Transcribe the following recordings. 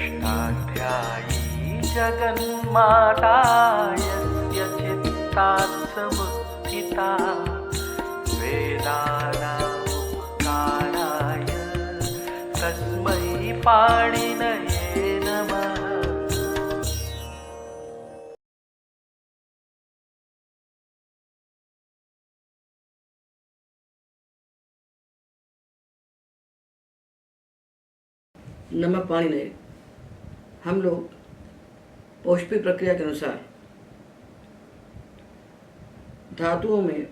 षष्ठाध्यायी जगन्माता यस्य चित्तात् समुत्थिता वेदानामुपकाराय तस्मै पाणिनये नमः। नमः पाणिनये। हम लोग पौष्पी प्रक्रिया के अनुसार धातुओं में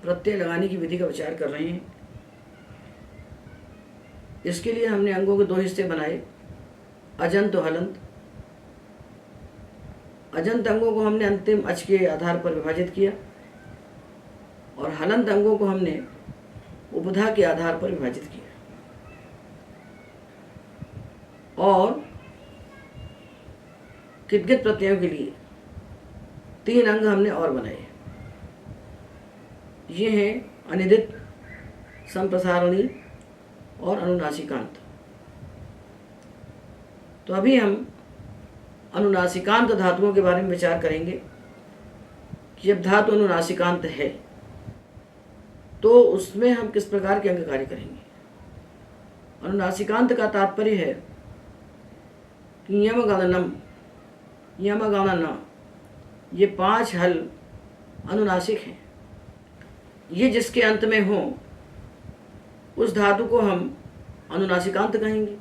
प्रत्यय लगाने की विधि का विचार कर रहे हैं। इसके लिए हमने अंगों के दो हिस्से बनाए, अजंत और हलंत। अजंत अंगों को हमने अंतिम अच के आधार पर विभाजित किया और हलंत अंगों को हमने उपधा के आधार पर विभाजित किया। और किदगित प्रत्ययों के लिए 3 अंग हमने और बनाए। ये हैं अनिदित, संप्रसारणी और अनुनासिकांत। तो अभी हम अनुनासिकांत धातुओं के बारे में विचार करेंगे कि जब धातु अनुनासिकांत है तो उसमें हम किस प्रकार के अंग कार्य करेंगे। अनुनासिकांत का तात्पर्य है कि यमगणनम, यमगणना, ये 5 हल अनुनासिक हैं। ये जिसके अंत में हो उस धातु को हम अनुनासिकांत कहेंगे।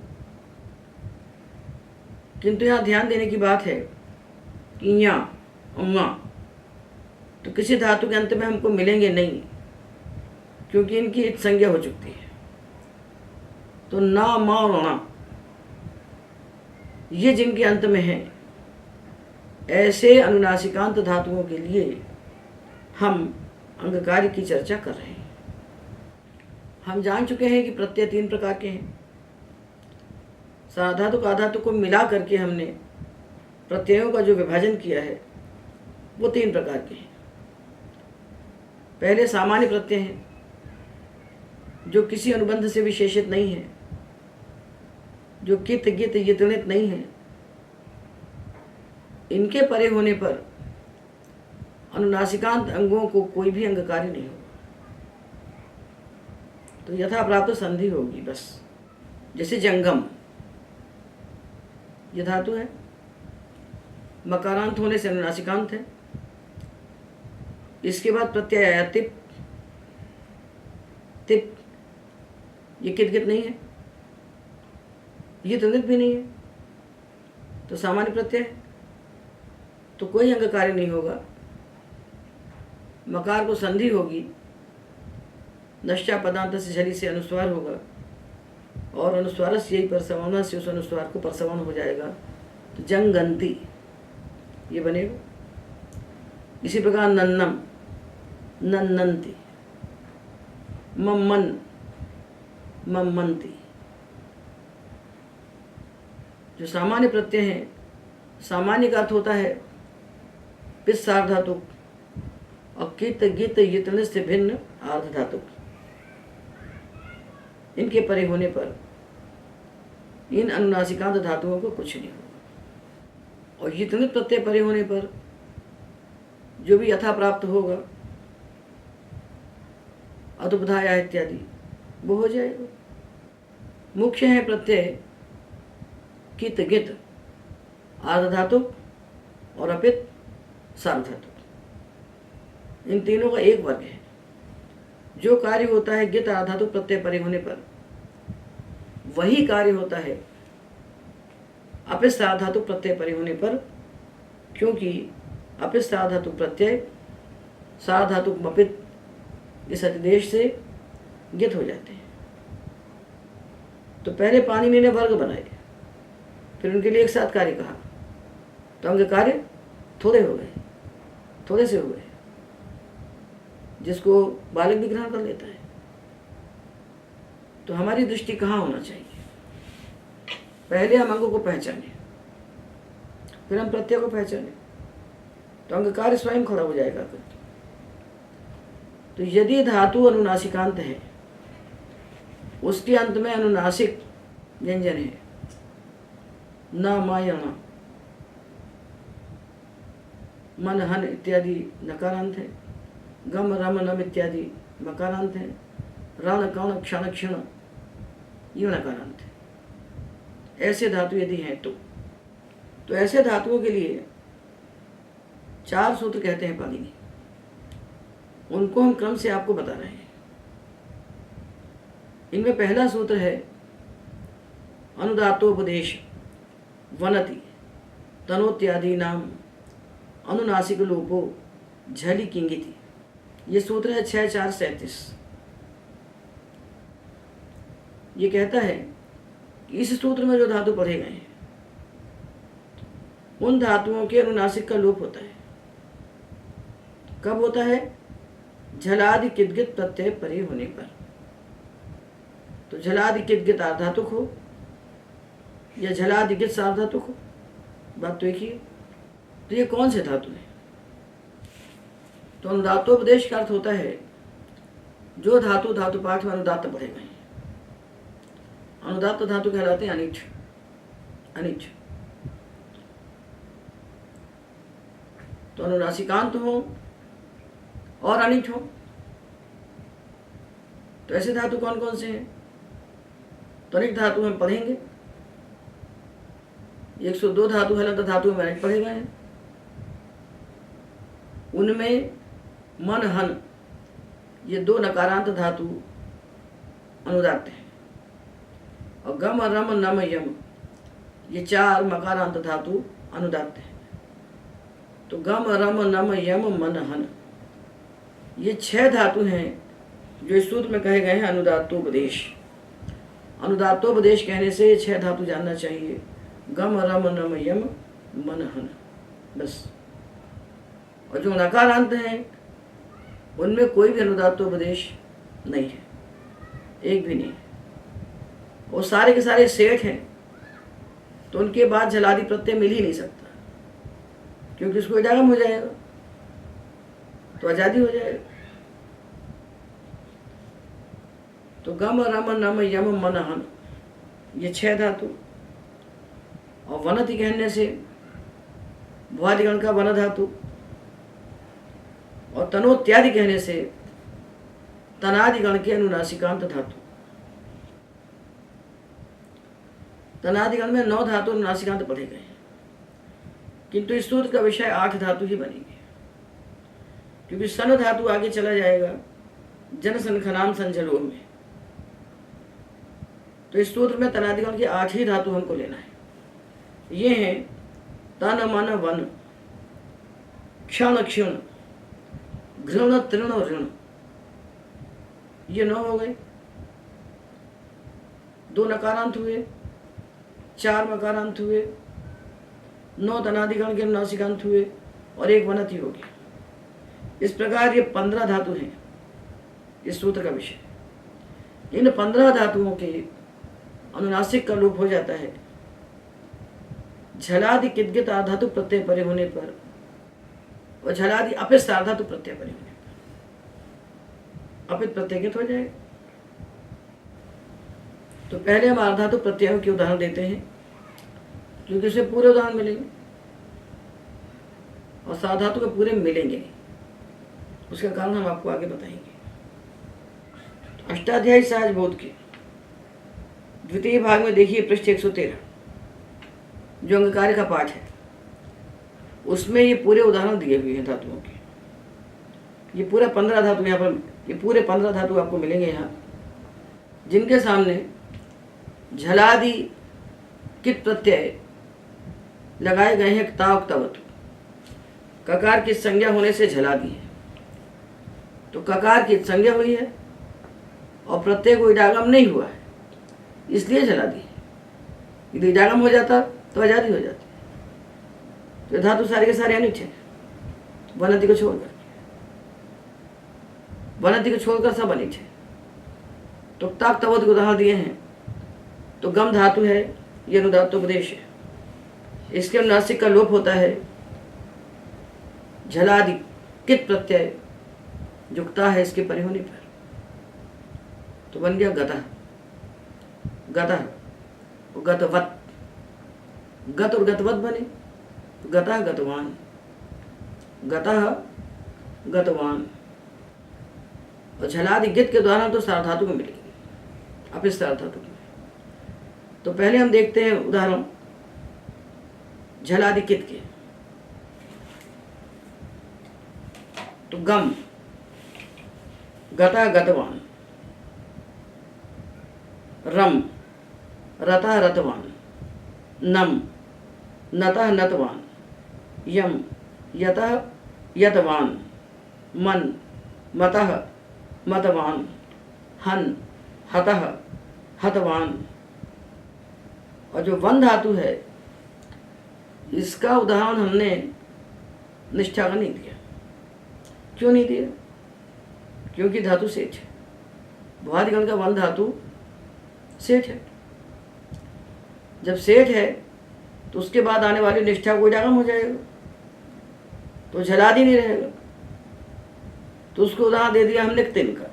किंतु यहाँ ध्यान देने की बात है कि या उंगा तो किसी धातु के अंत में हमको मिलेंगे नहीं, क्योंकि इनकी इत संज्ञा हो चुकी है। तो ना, मा और णा ये जिनके अंत में है, ऐसे अनुनासिकांत धातुओं के लिए हम अंग कार्य की चर्चा कर रहे हैं। हम जान चुके हैं कि प्रत्यय 3 प्रकार के हैं। साधातुक आधातुक को मिला करके हमने प्रत्ययों का जो विभाजन किया है वो 3 प्रकार के हैं। पहले सामान्य प्रत्यय हैं जो किसी अनुबंध से विशेषित नहीं है, जो कित गित यतनित नहीं है। इनके परे होने पर अनुनासिकांत अंगों को कोई भी अंग कार्य नहीं होगा। तो यथा प्राप्त संधि होगी बस। जैसे जंगम, यह धातु है, मकारांत होने से अनुनासिकांत है। इसके बाद प्रत्यय आया तिप, तिप ये कित गित नहीं है, ये तनित भी नहीं है, तो सामान्य प्रत्यय है, तो कोई अंग कार्य नहीं होगा। मकार को संधि होगी, नश्चा पदांत से झली से अनुस्वार होगा और अनुस्वार से यही परसवना से उस अनुस्वार को परसवन हो जाएगा, तो जंगंती ये बनेगा। इसी प्रकार नन्नम, नन्नंती, मम्मन, मम्मंती। जो सामान्य प्रत्यय हैं, सामान्य का अर्थ होता है पिस सार्वधातुक और कित गित यतनित से भिन्न आर्ध धातुक। इनके परे होने पर इन अनुनासिकांत धातुओं को कुछ नहीं होगा। और यतनित प्रत्यय परे होने पर जो भी यथा प्राप्त होगा, अदुपधाया इत्यादि, वो हो जाएगा। मुख्य है प्रत्यय कित गित आर्ध धातुक और अपित सार्वधातुक। इन तीनों का एक वर्ग है। जो कार्य होता है गित आर्धातुक प्रत्यय परे होने पर, वही कार्य होता है अपित सार्वधातुक प्रत्यय परे होने पर, क्योंकि अपित सार्वधातुक प्रत्यय सार्वधातुक मपित इस अतिदेश से गित हो जाते हैं। तो पहले पाणिनि ने वर्ग बनाए, फिर उनके लिए एक साथ कार्य कहा, तो अंग कार्य थोड़े हो गए, थोड़े से हो गए, जिसको बालक भी ग्रहण कर लेता है। तो हमारी दृष्टि कहाँ होना चाहिए? पहले हम अंगों को पहचाने, फिर हम प्रत्यय को पहचाने, तो अंग कार्य स्वयं खड़ा हो जाएगा। तो यदि धातु अनुनासिकांत है, उसके अंत में अनुनासिक व्यंजन है, न मायण, मन हन इत्यादि नकारांत है। गम रम नम इत्यादि मकारांत है। रण कण क्षण क्षण ये नकारांत है। ऐसे धातु यदि हैं तो ऐसे धातुओं के लिए 4 सूत्र कहते हैं पाणिनि। उनको हम क्रम से आपको बता रहे हैं। इनमें पहला सूत्र है अनुदातोपदेश वनति तनोत्यादि नाम अनुनासिक लोपो झलि किंगिति। ये सूत्र है 6-4-37। ये कहता है कि इस सूत्र में जो धातु पढ़े गए हैं उन धातुओं के अनुनासिक का लोप होता है। कब होता है? झलादि किदगित प्रत्यय परे होने पर। तो झलादि किदगित आर्धातुक हो या झलादि गित सार्वधातुक हो, बात तो एक ही है। तो ये कौन से धातु है? तो अनुदातोपदेश का अर्थ होता है जो धातु धातु पाठ में अनुदात पढ़े गए हैं। अनुदात धातु कहलाते हैं अनिच। अनिच तो अनुनासिकांत हो और अनिच हो। तो ऐसे धातु कौन कौन से हैं? तो अनिच धातु हम पढ़ेंगे। 102 धातु हलंत धातु में अनिच पढ़े गए हैं। उनमें मन हन ये 2 नकारांत धातु अनुदात हैं। और गम रम नम यम ये 4 मकारांत धातु अनुदात हैं। तो गम रम नम यम मन हन ये 6 धातु हैं जो इस सूत्र में कहे गए हैं अनुदातोपदेश। अनुदातोपदेश कहने से ये 6 धातु जानना चाहिए। गम रम नम यम मन हन, बस। और जो नकारांत हैं उनमें कोई भी अनुदातोपदेश नहीं है, एक भी नहीं। वो सारे के सारे सेठ हैं तो उनके बाद झलादि प्रत्यय मिल ही नहीं सकता, क्योंकि उसको इडागम हो जाएगा तो आजादी हो जाएगा। तो गम रम नम यम मन हन ये 6 धातु। और वनति कहने से भुआदिगण का वन धातु, और तनोत्यादि कहने से तनादिगण के अनुनासिकांत धातु। तनादिगण में 9 धातु अनुनासिकांत पढ़े गए हैं, किंतु इस सूत्र का विषय 8 धातु ही बनेंगे, क्योंकि सन धातु आगे चला जाएगा जन सनखनाम संजलोह में। तो इस सूत्र में तनादिगण की 8 ही धातु हमको लेना है। ये हैं तन मन वन क्षण क्षण घृण तृण ऋण। ये 9 हो गए। 2 नकारांत हुए, 4 मकारांत हुए, 9 तनादिगण के अनुनासिकांत हुए और 1 वनति हो गया। इस प्रकार ये 15 धातु हैं इस सूत्र का विषय। इन 15 धातुओं के अनुनासिक का लोप हो जाता है झलादि किदगित आधातु प्रत्यय परे होने पर और झलादि अपित सार्धातु प्रत्यय परे होने पर। अपित प्रत्ययित हो जाएगा। तो पहले हम आर्धातु प्रत्ययों के उदाहरण देते हैं, क्योंकि इसमें पूरे उदाहरण मिलेंगे और सार्धातु के पूरे मिलेंगे नहीं। उसका कारण हम आपको आगे बताएंगे। अष्टाध्यायी सहज बोध के द्वितीय भाग में देखिए पृष्ठ 113 जो अंगकार्य का पाठ है, उसमें ये पूरे उदाहरण दिए हुए हैं धातुओं के। ये पूरा 15 धातु यहाँ पर, ये पूरे 15 धातु आपको मिलेंगे यहाँ, जिनके सामने झलादि कित प्रत्यय लगाए गए हैं। क्तावक्तवतु ककार की संज्ञा होने से झलादि है, तो ककार की संज्ञा हुई है और प्रत्यय को इडागम नहीं हुआ है, इसलिए झलादि है। यदि इडागम हो जाता तो आजादी हो जाती। तो धातु सारे के सारे अनिच है, वनति को छोड़कर। वनति को छोड़कर सब अनिच है। तो ताक तवत को उदाहरण दिए हैं। तो गम धातु है, ये अनुदातोपदेश है। इसके अनुनासिक का लोप होता है झलादि कित प्रत्यय जुक्ता है इसके परे होने पर, तो बन गया गतः। गतः गतवत गत और गतवत बने, गतः गतवान, गतः गतवान। और झलादि गित के द्वारा तो सार्वधातु में मिलेगी, अपित सार्वधातु में। तो पहले हम देखते हैं उदाहरण झलादि कित के। तो गम गतः गतवान, रम रतः रतवान, नम नतः नतवान, यम यतः यतवान, मन मतः मतवान, हन हतः हतवान। और जो वन धातु है इसका उदाहरण हमने निष्ठा का नहीं दिया। क्यों नहीं दिया? क्योंकि धातु सेठ है। भुआदिगण का वन धातु सेठ है। जब सेठ है तो उसके बाद आने वाली निष्ठा को जागम हो जाएगा, तो झलादि नहीं रहेगा। तो उसको उदाहरण दे दिया हमने तिन का,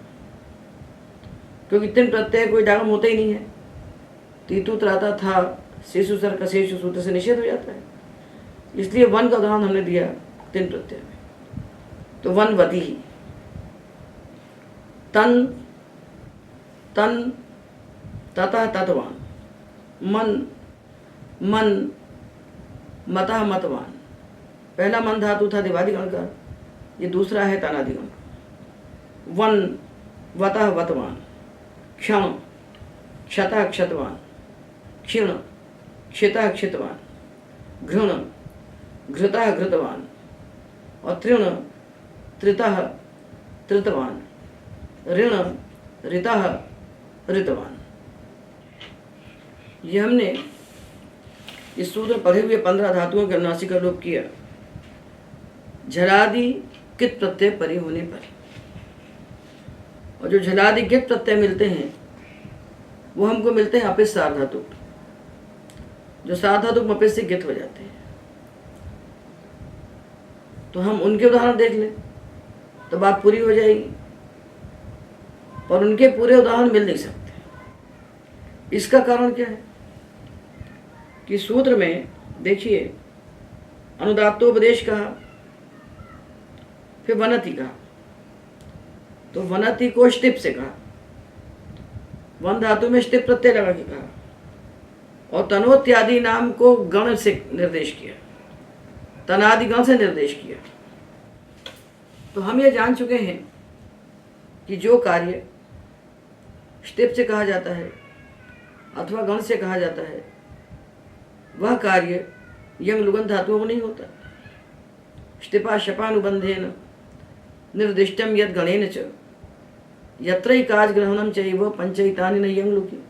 क्योंकि तिन प्रत्यय कोई डागम होता ही नहीं है। तीतु त्राता था शेषु सर का शेषु सूत्र से निषेध हो जाता है, इसलिए वन का उदाहरण हमने दिया तिन प्रत्यय में। तो वनवती ही, तन तन ततः ततवान, मन मन मतः मतवान। पहला मन धातु था दिवादिगण का, ये दूसरा है तनादिगण का। वन वतः वतवान, क्षण क्षतः क्षतवान, क्षीण क्षितः क्षितवान, घृण घृतः घृतवान, और तृण त्रितः त्रितवान, ऋण ऋतः ऋतवान। ये हमने इस सूत्र पढ़े हुए 15 धातुओं के अनुनासिक का लोप किया झलादि कित प्रत्यय परे होने पर। और जो झलादि कित प्रत्यय मिलते हैं वो हमको मिलते हैं अपित सार्वधातुक, जो सार्वधातुक अपित से गित हो जाते हैं। तो हम उनके उदाहरण देख लें तो बात पूरी हो जाएगी, पर उनके पूरे उदाहरण मिल नहीं सकते। इसका कारण क्या है कि सूत्र में देखिए अनुदात्तोपदेश कहा, फिर वनति कहा। तो वनति को स्टिप से कहा, वन धातु में स्टिप प्रत्यय लगा के कहा, और तनोत्यादि नाम को गण से निर्देश किया, तनादि गण से निर्देश किया। तो हम ये जान चुके हैं कि जो कार्य स्टिप से कहा जाता है अथवा गण से कहा जाता है वह कार्य यंग लुगन धातुओं को नहीं होता। स्टिपा शपानुबंधेन निर्दिष्टम यद गणेन च यत्रैकाज ग्रहणम चैव पंचैतानि न यंग लुकी।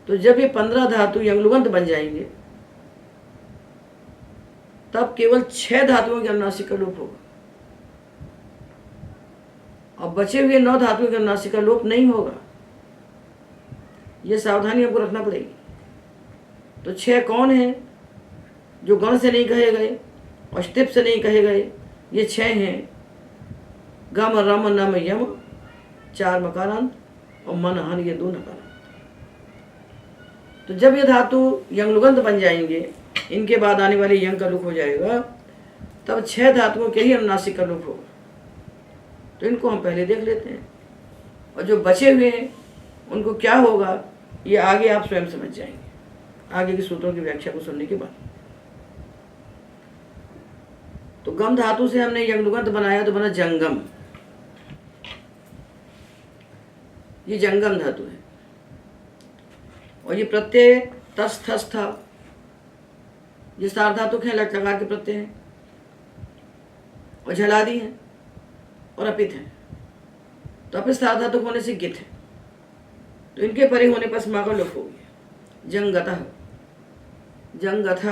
तो जब ये 15 धातु यंग लुगंत बन जाएंगे तब केवल 6 धातुओं के अनुनासिक का लोप होगा, और बचे हुए 9 धातुओं के अनुनासिक का लोप नहीं होगा। ये सावधानी हमको रखना पड़ेगी। तो 6 कौन है जो गण से नहीं कहे गए और स्टिप से नहीं कहे गए? ये 6 हैं गम रम नम यम, 4 मकारांत, और मन हन, ये 2 नकारांत। तो जब ये धातु यंग लुगंत बन जाएंगे, इनके बाद आने वाले यंग का लुक हो जाएगा, तब 6 धातुओं के ही अनुनासिक का लुक होगा। तो इनको हम पहले देख लेते हैं, और जो बचे हुए हैं उनको क्या होगा ये आगे आप स्वयं समझ जाएंगे आगे के सूत्रों की व्याख्या को सुनने के बाद। तो गम धातु से हमने यंग लुगंत बनाया तो बना जंगम। ये जंगम धातु है, और ये प्रत्यय तस थस था, ये सार्वधातुक हैं, लट लगा के प्रत्यय हैं, और झलादि हैं और अपित हैं। तो अपित सार्वधातुक होने से गित है, तो इनके परे होने पर स्मा का लोप हो गया। जंगतः जंगथ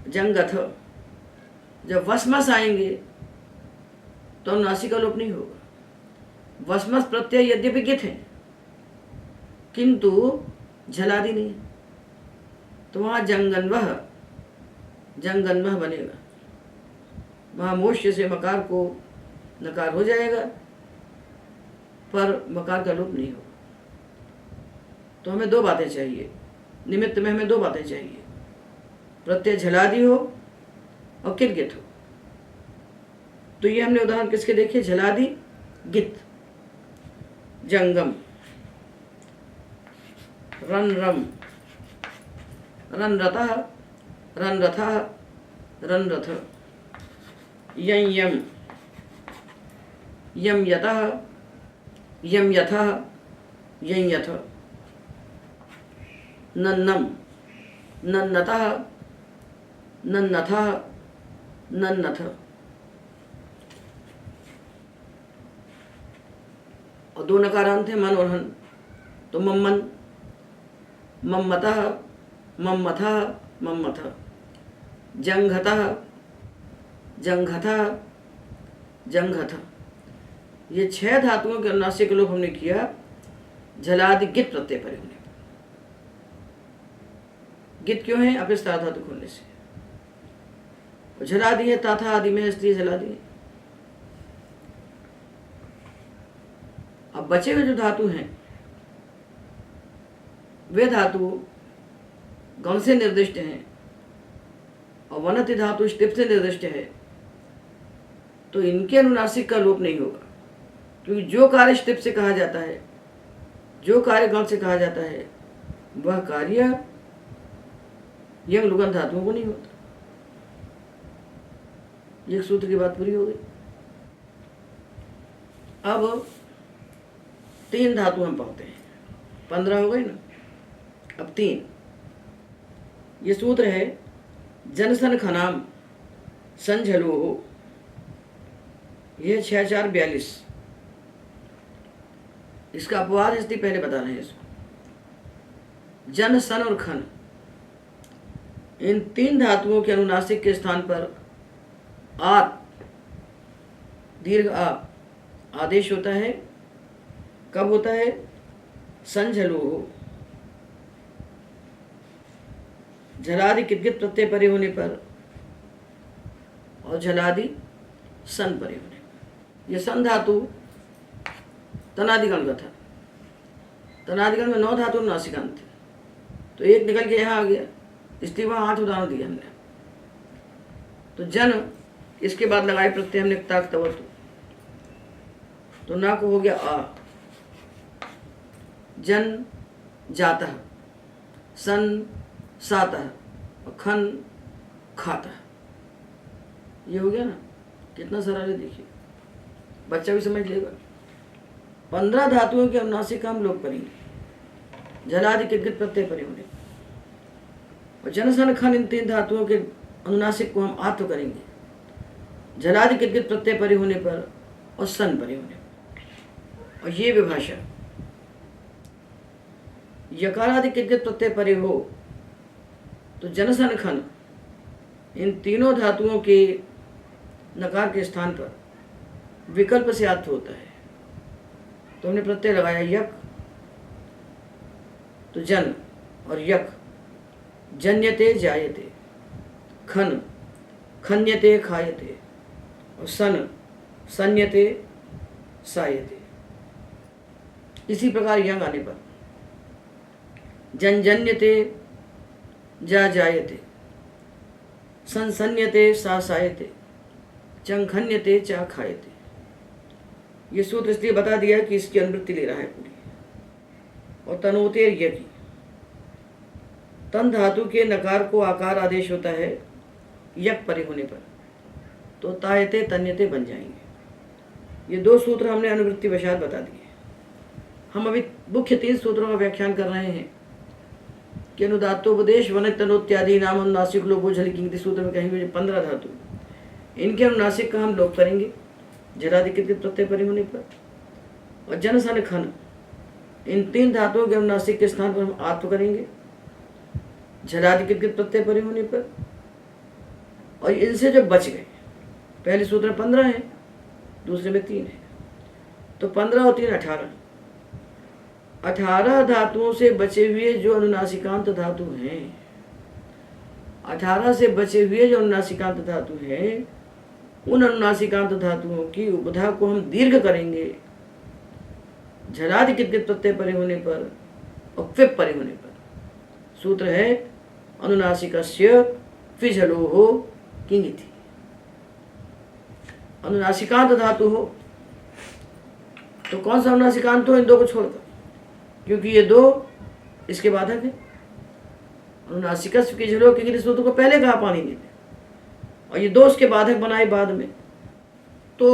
जंगथ। जब वस्मस आएंगे तो अनुनासिक का लोप नहीं होगा। वस्मस प्रत्यय यद्यपि गित है किंतु झलादि नहीं, तो वहाँ जंगन्वह जंगन्वह बनेगा। वहाँ मोक्ष से मकार को नकार हो जाएगा, पर मकार का लोप नहीं होगा। तो हमें 2 बातें चाहिए, निमित्त में हमें दो बातें चाहिए, प्रत्यय झलादि हो और कित गित हो। तो ये हमने उदाहरण किसके देखे, झलादि गित। जंगम, रन रम, रन रतः, रन रथः, रन रथ, यं यम, यम यतः, यम यथः, यं यथ, नन्नम, नन्नतः, नन्नथः, नन्नथ। और दो नकारांत है मन और हन, तो मम्मन, मम्मतः, मम्मथः, मम्मथ, जंघतः, जंघथः, जंघथ। ये 6 धातुओं के अनुनासिक लोप हमने किया झलादि गित प्रत्यय परे होने। गित क्यों है, अपिस्ता धातु खोलने से। झलादि है ताथा आदि में, इसलिए झलादि है। अब बचे हुए जो धातु हैं वे धातु गण से निर्दिष्ट हैं और वनति धातु ष्टिप से निर्दिष्ट है, तो इनके अनुनासिक का लोप नहीं होगा, क्योंकि जो कार्य ष्टिप से कहा जाता है, जो कार्य गण से कहा जाता है, वह कार्य यंग लुगन धातुओं को नहीं होता। एक सूत्र की बात पूरी हो गई। अब 3 धातु हम पढ़ते हैं, 15 हो गई ना। अब 3, ये सूत्र है जनसन खनाम संझलो हो, यह 6 4 42। इसका अपवाद स्थिति पहले बता रहे हैं इसको। जन, सन और खन, इन 3 धातुओं के अनुनासिक के स्थान पर आत, दीर्घ आ आदेश होता है। कब होता है, संझलो हो, झलादि कितगित प्रत्यय परे होने पर और झलादि सन परे होने पर। यह सन धातु तनादिगण का था। तनादिगण में 9 धातु अनुनासिकांत थे, तो एक निकल के यहाँ आ गया, इसलिए वहाँ 8 उदाहरण दिए हमने। तो जन, इसके बाद लगाए प्रत्यय हमने ताक तवतु, तो ना को हो गया आ। जन जातः, सन सातः और खन खातः। ये हो गया ना, कितना सरल है देखिए, बच्चा भी समझ लेगा। 15 धातुओं के अनुनासिक हम लोग करेंगे झलादि कितगित प्रत्यय परे होने, और जन सन खन, इन 3 धातुओं के अनुनासिक को हम आत्व करेंगे झलादि कितगित प्रत्यय परे होने पर और सन परे होने पर। और ये विभाषा यकारादि कितगित प्रत्यय परे हो तो जन सन खन, इन तीनों धातुओं के नकार के स्थान पर विकल्प से आत्व होता है। तो हमने प्रत्यय लगाया यक, तो जन और यक, जन्यते जायते, खन खन्यते खायते, और सन सन्यते सायते। इसी प्रकार यंग आने पर जन्यते जा जायते, संसन्यते सा सायते, चंखन्यते चा खायते। ये सूत्र इसलिए बता दिया कि इसकी अनुवृत्ति ले रहा है पूरी। और तनोतेर यकी, तन धातु के नकार को आकार आदेश होता है यक परे होने पर, तो तायते तन्यते बन जाएंगे। ये 2 सूत्र हमने अनुवृत्ति वशात बता दिए। हम अभी मुख्य 3 सूत्रों का व्याख्यान कर रहे हैं कि अनुदात्तोपदेश वनक तनोत्यादि नाम अनुनासिक लोपो झलिकिंग सूत्र में कहेंगे 15 धातु, इनके अनुनासिक का हम लोप करेंगे झलादि कितगित प्रत्यय परे होने पर। और जन सन खन, इन 3 धातुओं के अनुनासिक के स्थान पर हम आत्व करेंगे झलादि कितगित प्रत्यय परे होने पर। और इनसे जो बच गए, पहले सूत्र में 15 है, दूसरे में 3 है, तो 15 और 3 18। 18 धातुओं से बचे हुए जो अनुनासिकांत धातु हैं, 18 से बचे हुए जो अनुनासिकांत धातु हैं, उन अनुनासिकांत धातुओं की उपधा को हम दीर्घ करेंगे झलादि कितगित प्रत्यय परे होने पर और क्विप परे होने पर। सूत्र है अनुनासिकस्य फिजलोः किंगिति। अनुनासिकांत धातु हो तो कौन सा अनुनासिकांत हो, इन दो को छोड़कर, क्योंकि ये दो इसके बाधक है। अनुनासिकस्य फिजलोः किंगिति सूत्र को पहले कहा पाणिनि ने, और ये दो उसके बाधक बनाए बाद में। तो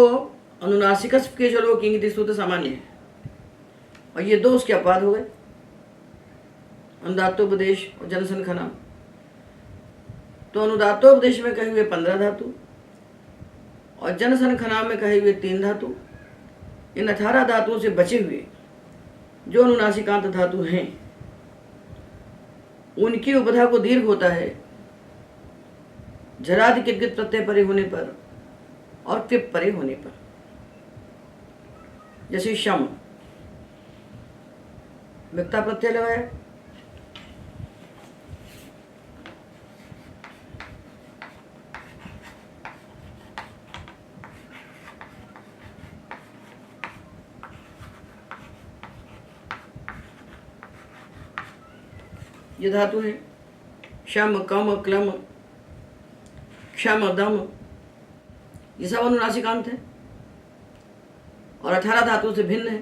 अनुनासिकस्य फिजलोः किंगिति सूत्र सामान्य है, और ये दो उसके अपवाद हो गए, अनुदात्तोपदेश और जनसंख्या। तो अनुदात्तोपदेश में कहे हुए 15 धातु और जनसंख्या में कहे हुए 3 धातु, इन 18 धातुओं से बचे हुए जो अनुनासिकांत धातु हैं उनकी उपधा को दीर्घ होता है झरादि किद्गित प्रत्यय परे होने पर और क्लिप परे होने पर। जैसे शम, मिक्ता प्रत्यय लगाया, ये धातु है शम, कम, क्लम, क्षम, दम, ये सब अनुनासिकांत है और 18 धातुओं से भिन्न है।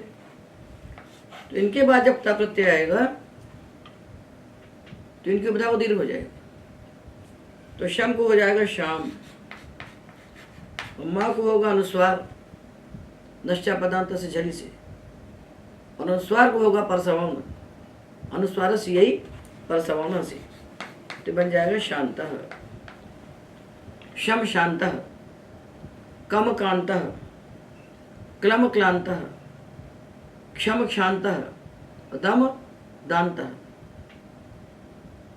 तो इनके बाद जब ता प्रत्यय आएगा तो इनकी उपधा को दीर्घ हो जाएगा। तो शम को हो जाएगा शाम, और माँ को होगा अनुस्वार नश्चा पदांत से झली से, और अनुस्वार को होगा परसवर्ण, अनुस्वार से यही परसवर्ण से, तो बन जाएगा शांतः, शम शांतः, कम कांतः, क्लम क्लांतः, क्षम क्षांतः, दम दांतः।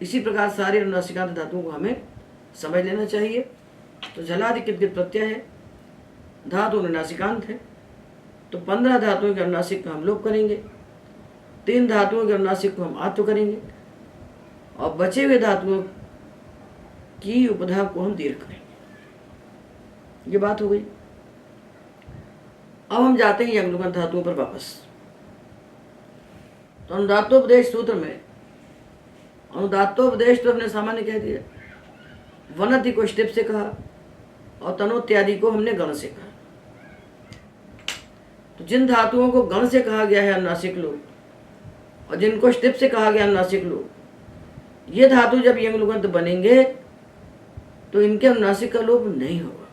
इसी प्रकार सारे अनुनासिकांत धातुओं को हमें समझ लेना चाहिए। तो झलादि किद्गित प्रत्यय है, धातु अनुनासिकांत है, तो 15 धातुओं के अनुनासिक को हम लोप करेंगे, 3 धातुओं के अनुनासिक को हम आत्व करेंगे, और बचे हुए धातुओं की उपधा को हम दीर्घ करेंगे। ये बात हो गई। अब हम जाते हैं यंगलुगंत धातुओं पर वापस। तो अनुदात्तोपदेश सूत्र में अनुदात्तोपदेश तो हमने सामान्य कह दिया, वनति को स्टिप से कहा और तनोत्यादि को हमने गण से कहा। तो जिन धातुओं को गण से कहा गया है अनुनासिक लोप और जिनको स्टिप से कहा गया अनुनासिक लोप, ये धातु जब यंगलुगंत बनेंगे तो इनके अनुनासिक का लोप नहीं होगा।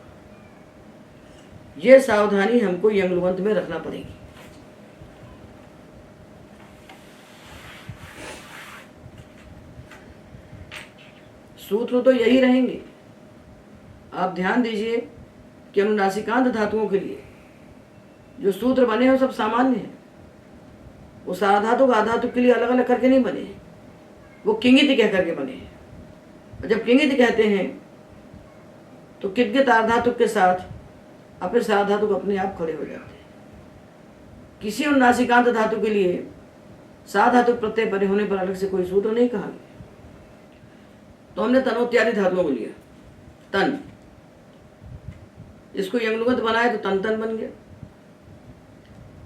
ये सावधानी हमको यंगलुगंत में रखना पड़ेगी। सूत्र तो यही रहेंगे। आप ध्यान दीजिए कि अनुनासिकांत धातुओं के लिए जो सूत्र बने हैं वो सब सामान्य हैं। वो साधातु का आधातु के लिए अलग अलग करके नहीं बने हैं, वो किंगित कह करके बने हैं। और जब किंगित कहते हैं तो किद्गित आधातु के साथ अपने साधातु अपने आप खड़े हो जाते हैं। किसी अनुनासिकांत धातु के लिए साधातु प्रत्यय परे होने पर अलग से कोई सूत्र नहीं कहा गया। तो हमने तनोत्यादि धातुओं को लिया, तन, इसको यंगलुगंत बनाए तो तन तन बन गया।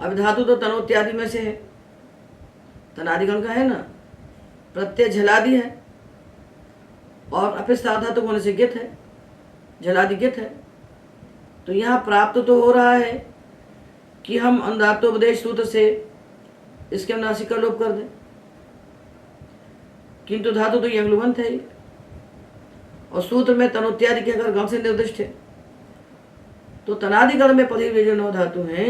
अब धातु तो तनोत्यादि में से है, तनादिगण का है ना, प्रत्यय झलादि है और अपिस धातु होने से गित है, झलादि गित है। तो यहाँ प्राप्त तो हो रहा है कि हम अनुदात्तोपदेश सूत्र से इसके अनुनासिक का लोप कर दें, किंतु धातु तो यंगलुगंत है और सूत्र में तनोत्यादि के अगर गण से निर्दिष्ट है तो तनादिगण में पड़े हुए जो 9 धातु हैं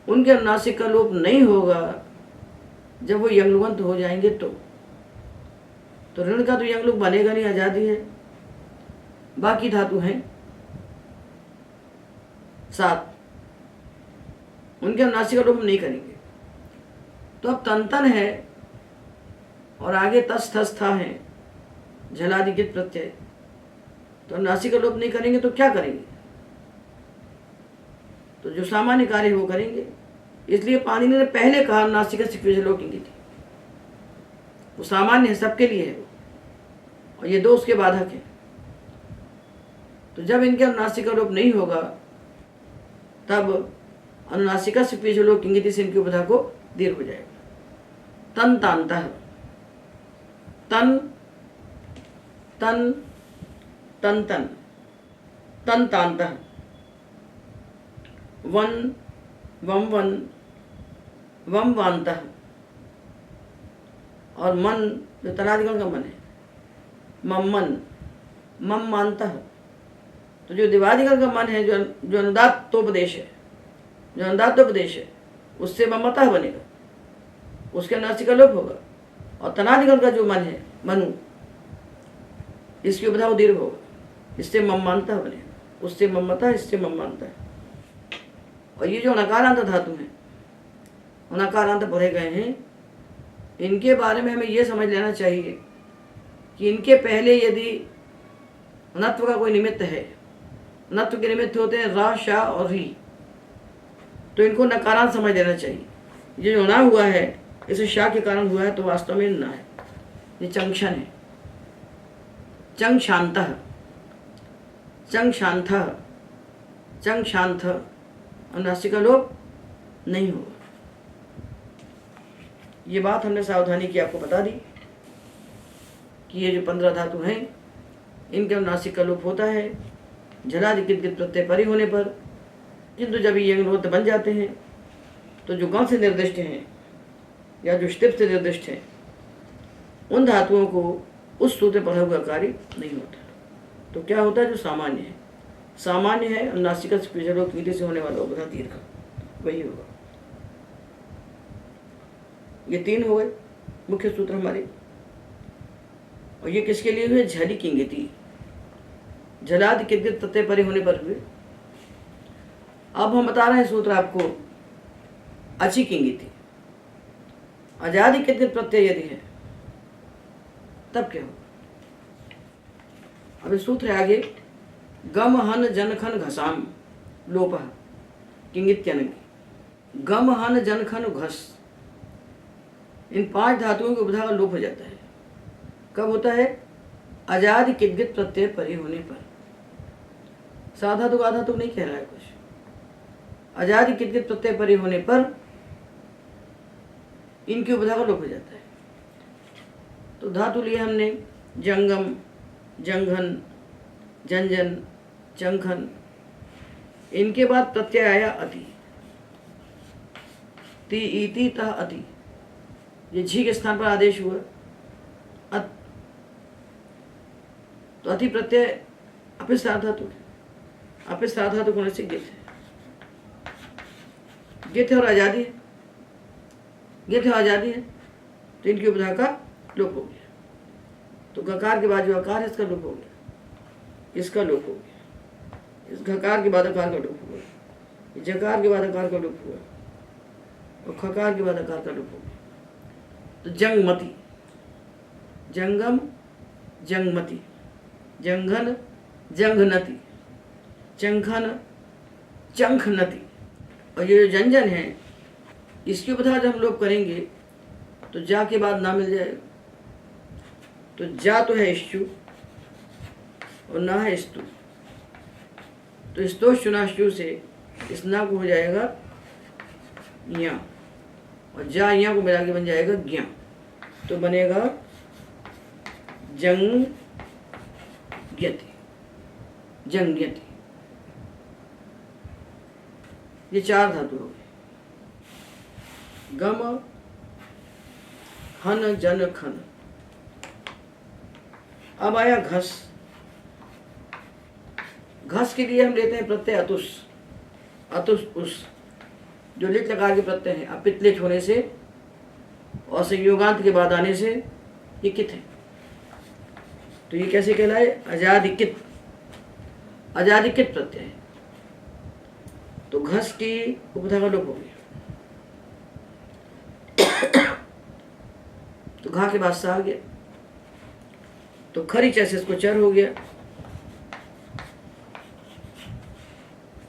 उनके अनुनासिक का लोप नहीं होगा जब वो यंगलुगंत हो जाएंगे। तो ऋण का तो यंगलुक बनेगा नहीं, आजादी है। बाकी धातु हैं 7, उनके अनुनासिक का लोप हम नहीं करेंगे। तो अब तन है और आगे तस थस था है, झलादि गित प्रत्यय, तो अनुनासिक का लोप नहीं करेंगे तो क्या करेंगे? तो जो सामान्य कार्य वो करेंगे। इसलिए पाणिनि ने पहले कहा अनुनासिक फिजलोः किंगिति, वो सामान्य है, सबके लिए है वो, और ये 2 उसके बाधक है। तो जब इनके अनुनासिक का लोप नहीं होगा तब अनुनासिक फिजलोः किंगिति से इनकी उपधा को दीर्घ हो जाएगा। तन तांतः, तन तन तन तन तन तांतः, वन वम वन वम वान्तः। और मन जो तनादिगण का मन है, मम मन मम मानतः। तो जो दिवादिगण का मन है, जो अनुदात्तोपदेश है, जो अनुदात्तोपदेश है, उससे ममतः बनेगा, उसके नासिका लोप होगा। और तनादिगण का जो मन है, मनु, इसकी उपधा वो दीर्घ होगा, इससे मम मानता बनेगा, उससे ममता, इससे मम मानता है। और ये जो नकारांत धातु हैं, नकारांत पढ़े गए हैं, इनके बारे में हमें ये समझ लेना चाहिए कि इनके पहले यदि नत्व का कोई निमित्त है, नत्व के निमित्त होते हैं रा, शा और री, तो इनको नकारांत समझ लेना चाहिए। ये जो ना हुआ है, इसे शा के कारण हुआ है, तो वास्तव में ना है, ये चंक्षण है। चंग शांतः, चंग शांतः, चंग शांत, और नासिका लोप नहीं होगा। ये बात हमने सावधानी की आपको बता दी कि ये जो 15 धातु हैं, इनके नासिका लोप होता है झलादि कित कित प्रत्यय परे होने पर। किंतु जब ये यंगलोत बन जाते हैं तो जो गण से निर्दिष्ट हैं या जो स्टिप से निर्दिष्ट हैं, उन धातुओं को उस सूत्र पढ़ा हुआ कार्य नहीं होता। तो क्या होता है? जो सामान्य है, सामान्य है नासिका से होने वाला होगा दीर्घ, वही होगा। ये 3 हो गए मुख्य सूत्र हमारे। और ये किसके लिए हुए? झली किंगिति, झलादि कित कित प्रत्यय परे होने पर हुए। अब हम बता रहे हैं सूत्र आपको अची किंगिति, अजादि कित कित प्रत्यय यदि है तब क्या होगा? अब सूत्र है आगे, गम हन जन खन घसाम लोप किंगित्यन। गम हन जन खन घस, इन 5 धातुओं के उपधा का लोप हो जाता है। कब होता है? अजादि कित कित प्रत्यय परे होने पर। साधा तो आधा तो नहीं कह रहा है कुछ। अजादि कित कित प्रत्यय परे होने पर इनकी उपधा का लोप हो जाता है। तो धातु लिए हमने जंगम, जंघन, जंजन, चंखन। इनके बाद प्रत्यय आया अति, ति इति तः अति। ये झी के स्थान पर आदेश हुआ अत, तो अति प्रत्यय अपिस्तार धातु है। अपिस्तार धातु होने से गित है, गित है और आजादी है, गित है आजादी है, तो इनकी उपधा का लोप हो गया। तो गकार के बाद जो आकार है इसका लोप हो गया, इसका लोप हो गया। इस घकार के बाद आकार का लोप हुआ, जकार के बाद आकार का लोप हुआ, और खकार के बाद आकार का लोप हो गया। तो जंगमति, जंगम, जंगमति, जंघन, जंघनति, चंखन, चंखनति। और ये जो जंजन है, इसकी उपधा जब हम लोग करेंगे तो जा के बाद ना मिल जाएगा। तो जा तो है इश्चु और ना है स्तु, तो स्तोश्चुनाश्चु से इस ना को हो जाएगा या, और जा या को मिला के बन जाएगा ज्ञा। तो बनेगा जंग्यति, जंग्यति। ये 4 धातु हो गए, गम, हन, जन, खन। अब आया घस। घस के लिए हम लेते हैं प्रत्यय अतुस, अतुस उस, जो लिट लकार के प्रत्यय हैं। अपित लिट होने से और संयोगांत के बाद आने से ये कित है। तो ये कैसे कहलाए? अजादिकित, अजादिकित प्रत्यय है। तो घस की उपधा का लोप हो गया। तो घा के बाद सा आ गया, तो खरी जैसे इसको चर हो गया,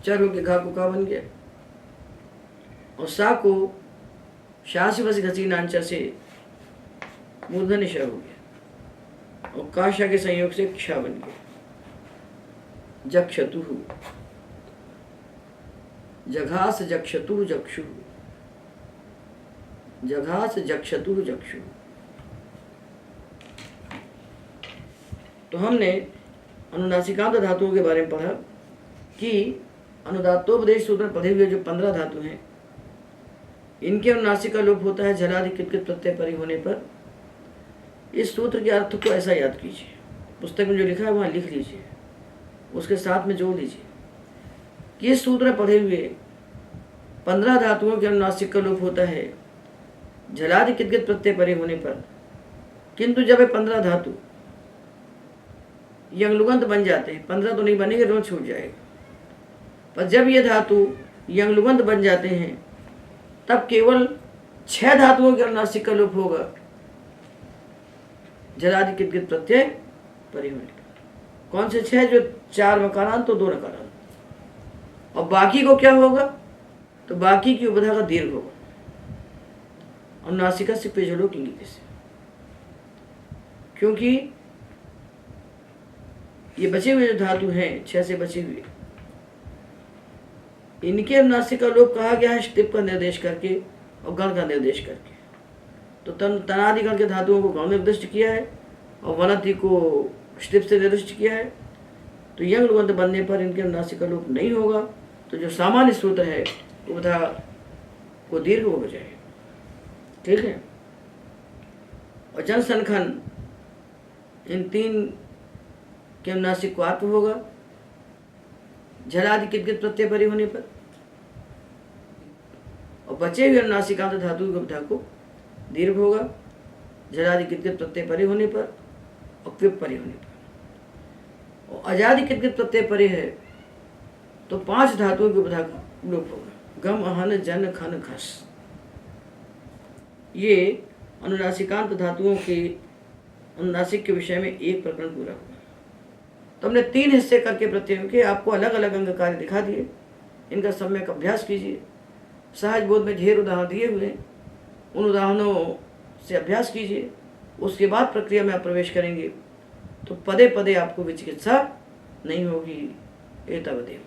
चर हो के घा को का बन गया, और सा को शाह से बस घसी नांचा से मूर्धन्य श हो गया, और काशा के संयोग से क्ष बन गया। जक्षतु, जघास जक्षतु जक्षु, जघास जक्षतु जक्षु। तो हमने अनुनासिकांत धातुओं के बारे में पढ़ा कि अनुदात्तोपदेश सूत्र में पढ़े हुए जो 15 धातु हैं, इनके अनुनासिक का लोप होता है झलादि कित प्रत्यय परि होने पर। इस सूत्र के अर्थ को ऐसा याद कीजिए, पुस्तक में जो लिखा है वहाँ लिख लीजिए, उसके साथ में जोड़ लीजिए कि इस सूत्र में पढ़े हुए 15 धातुओं के अनुनासिक का लोप होता है झलादि कित प्रत्यय परि होने पर। किंतु जब ये 15 धातु यंगलुगंत बन जाते हैं, 15 तो नहीं बनेंगे, रोज छूट जाएगा, पर जब ये धातु यंगलुगंत बन जाते हैं तब केवल 6 धातुओं के अनुनासिक का लोप होगा झलादि कित प्रत्यय परि होने पर। कौन से 6? जो 4 मकारांत तो 2 नकारांत। और बाकी को क्या होगा? तो बाकी की उपधा का दीर्घ होगा अनुनासिका से पेजलो किंगित से, क्योंकि ये बचे हुए जो धातु हैं 6 से बचे हुए, इनके अनुनासिक का लोप कहा गया है ष्टिप का निर्देश करके और गण का निर्देश करके। तो तनादि गण के धातुओं को गण निर्दिष्ट किया है और वनति को ष्टिप से निर्दिष्ट किया है। तो यंग लुगंत बनने पर इनके अनुनासिक का लोप नहीं होगा, तो जो सामान्य सूत्र है उपधा को दीर्घ हो जाएगा। ठीक है। और जन सनखन इन 3 के अनुनासिक को आत्म होगा झलादि कित प्रत्यय परि होने पर, और बचे हुए अनुनासिकांत धातु के उपधा को दीर्घ होगा झलादि कित प्रत्यय परि होने पर और क्विप परि होने पर। और अजादि कित प्रत्यय परि है तो 5 धातुओं के उपधा का लोप होगा गम अहन जन खन खस। ये अनुनासिकांत धातुओं के अनुनासिक के विषय में एक प्रकरण पूरा हुआ। तो हमने 3 हिस्से करके प्रत्ययों के आपको अलग अलग अंग कार्य दिखा दिए। इनका सम्यक अभ्यास कीजिए। सहज बोध में ढेर उदाहरण दिए हुए, उन उदाहरणों से अभ्यास कीजिए। उसके बाद प्रक्रिया में आप प्रवेश करेंगे तो पदे पदे आपको विचिकित्सा नहीं होगी। एतावदेव।